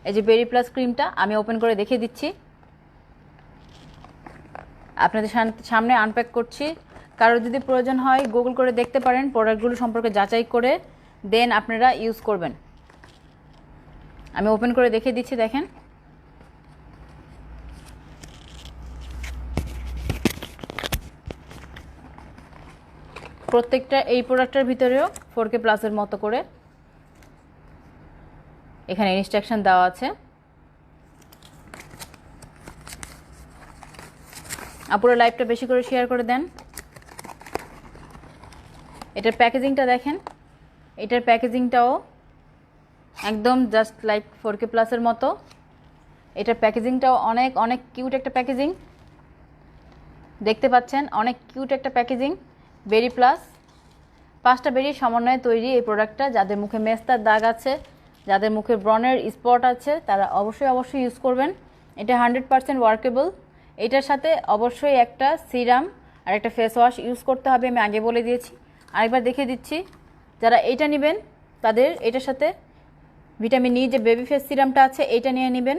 এই যে বেরি প্লাস ক্রিমটা আমি ওপেন করে দেখিয়ে দিচ্ছি, আপনাদের সামনে আনপ্যাক করছি। কারোর যদি প্রয়োজন হয় গুগল করে দেখতে পারেন, প্রোডাক্টগুলো সম্পর্কে যাচাই করে দেন আপনারা ইউজ করবেন। আমি ওপেন করে দেখিয়ে দিচ্ছি, দেখেন। প্রত্যেকটা এই প্রোডাক্টের ভিতরেও 4K প্লাসের মতো করে এখানে ইনস্ট্রাকশন দেওয়া আছে। আপুরা লাইভটা বেশি করে শেয়ার করে দেন। এটার প্যাকেজিংটা দেখেন, এটার প্যাকেজিংটাও একদম জাস্ট লাইক 4K প্লাসের মতো। এটার প্যাকেজিংটাও অনেক অনেক কিউট একটা প্যাকেজিং, দেখতে পাচ্ছেন, অনেক কিউট একটা প্যাকেজিং। বেরি প্লাস 5টা বেরির সমন্বয়ে তৈরি এই প্রোডাক্টটা। যাদের মুখে মেস্তার দাগ আছে, যাদের মুখে ব্রণের স্পট আছে, তারা অবশ্যই ইউজ করবেন। এটা 100% ওয়ার্কেবল। এটার সাথে অবশ্যই একটা সিরাম আর একটা ফেস ওয়াশ ইউজ করতে হবে, আমি আগে বলে দিয়েছি। আরেকবার দেখিয়ে দিচ্ছি, যারা এটা নেবেন তাদের এটার সাথে ভিটামিন ই যে বেবি ফেস সিরামটা আছে এইটা নিয়ে নেবেন,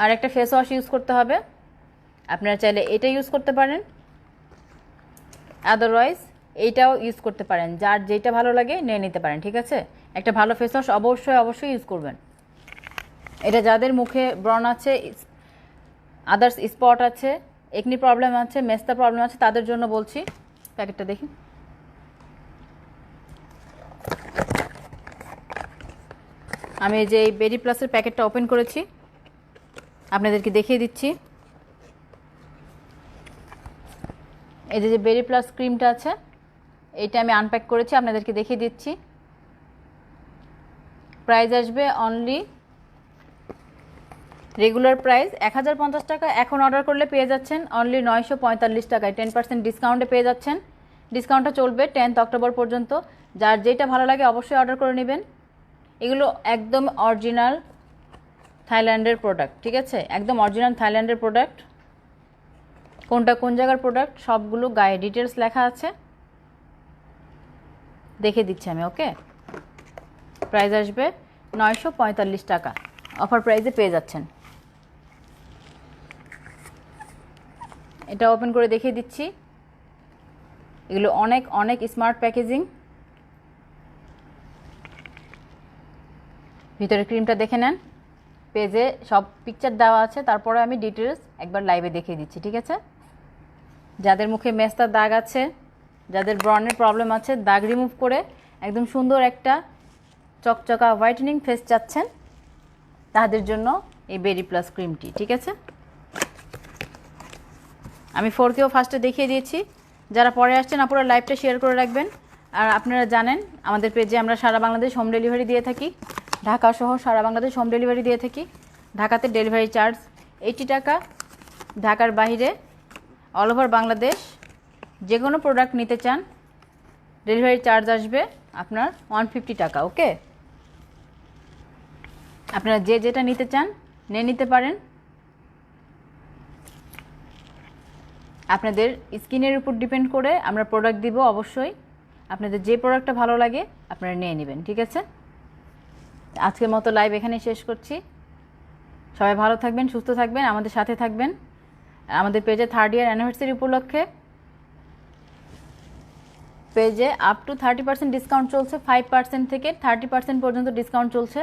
আর একটা ফেস ওয়াশ ইউজ করতে হবে। আপনারা চাইলে এটা ইউজ করতে পারেন, আদারওয়াইজ এইটাও ইউজ করতে পারেন, যার যেটা ভালো লাগে নিয়ে নিতে পারেন, ঠিক আছে। একটা ভালো ফেস ওয়াশ অবশ্যই ইউজ করবেন। এটা যাদের মুখে ব্রণ আছে, আদার্স স্পট আছে, একনি প্রবলেম আছে, মেস্তা প্রবলেম আছে, তাদের জন্য বলছি। প্যাকেটটা দেখি, আমি এই যে বেরি প্লাসের প্যাকেটটা ওপেন করেছি, আপনাদেরকে দেখিয়ে দিচ্ছি। এই যে বেরি প্লাস ক্রিমটা আছে, এইটা আমি আনপ্যাক করেছি, আপনাদেরকে দেখিয়ে দিচ্ছি। প্রাইস আসবে অনলি, রেগুলার প্রাইস 1050 টাকা, এখন অর্ডার করলে পেয়ে যাচ্ছেন অনলি 945 টাকায়। 10% ডিসকাউন্টে পেয়ে যাচ্ছেন। ডিসকাউন্টটা চলবে 10 অক্টোবর পর্যন্ত। যার যেটা ভালো লাগে অবশ্যই অর্ডার করে নেবেন। এগুলো একদম অরিজিনাল থাইল্যান্ডের প্রোডাক্ট, ঠিক আছে, একদম অরিজিনাল থাইল্যান্ডের প্রোডাক্ট। কোনটা কোন জায়গার প্রোডাক্ট সবগুলো গায়ে ডিটেলস লেখা আছে, দেখে দিচ্ছি আমি। ওকে, প্রাইস আসবে 945 টাকা, অফার প্রাইসে পেয়ে যাচ্ছেন। এটা ওপেন করে দেখিয়ে দিচ্ছি। এগুলো অনেক অনেক স্মার্ট প্যাকেজিং। ভিতরে ক্রিমটা দেখে নেন, পেজে সব পিকচার দেওয়া আছে, তারপরে আমি ডিটেলস একবার লাইভে দেখিয়ে দিচ্ছি, ঠিক আছে। যাদের মুখে মেস্তার দাগ আছে, যাদের ব্রণের প্রবলেম আছে, দাগ রিমুভ করে একদম সুন্দর একটা চকচকা হোয়াইটেনিং ফেস চাচ্ছেন, তাদের জন্য এই বেরি প্লাস ক্রিমটি, ঠিক আছে। আমি 4Kও ফার্স্টে দেখিয়ে দিয়েছি। যারা পরে আসছেন আপনারা লাইভটা শেয়ার করে রাখবেন। আর আপনারা জানেন আমাদের পেজে আমরা সারা বাংলাদেশ হোম ডেলিভারি দিয়ে থাকি, ঢাকা সহ সারা বাংলাদেশ হোম ডেলিভারি দিয়ে থাকি। ঢাকাতে ডেলিভারি চার্জ 80 টাকা, ঢাকার বাইরে অল ওভার বাংলাদেশ যে কোনো প্রোডাক্ট নিতে চান ডেলিভারি চার্জ আসবে আপনার 150 টাকা। ওকে, আপনারা যে যেটা নিতে চান নিয়ে নিতে পারেন। আপনাদের স্কিনের উপর ডিপেন্ড করে আমরা প্রোডাক্ট দিব। অবশ্যই আপনাদের যে প্রোডাক্টটা ভালো লাগে আপনারা নিয়ে নেবেন, ঠিক আছে। আজকের মতো লাইভ এখানে শেষ করছি। সবাই ভালো থাকবেন, সুস্থ থাকবেন, আমাদের সাথে থাকবেন। আমাদের পেজে 3rd ইয়ার অ্যানিভার্সারি উপলক্ষে পেজে আপ টু 30% ডিসকাউন্ট চলছে। 5% থেকে 30% পর্যন্ত ডিসকাউন্ট চলছে।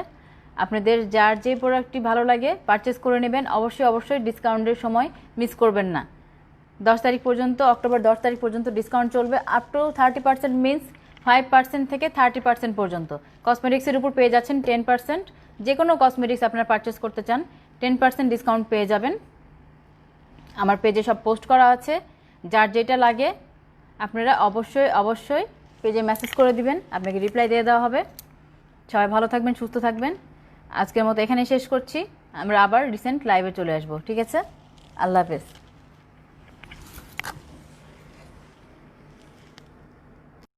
আপনাদের যার যে প্রোডাক্টটি ভালো লাগে পারচেস করে নেবেন। অবশ্যই ডিসকাউন্টের সময় মিস করবেন না। 10 তারিখ পর্যন্ত, অক্টোবর 10 তারিখ পর্যন্ত ডিসকাউন্ট চলবে। আপ টু 30% মিনস 5% থেকে 30% পর্যন্ত। কসমেটিক্সের উপর পেয়ে যাচ্ছেন 10%। যে কোনো কসমেটিক্স আপনারা পারচেস করতে চান 10% ডিসকাউন্ট পেয়ে যাবেন। আমার পেজে সব পোস্ট করা আছে, যার যেটা লাগে আপনারা অবশ্যই পেজে মেসেজ করে দিবেন, আপনাকে রিপ্লাই দিয়ে দেওয়া হবে। সবাই ভালো থাকবেন, সুস্থ থাকবেন। আজকের মতো এখানে শেষ করছি। আমরা আবার রিসেন্ট লাইভে চলে আসবো, ঠিক আছে। আল্লাহ হাফেজ।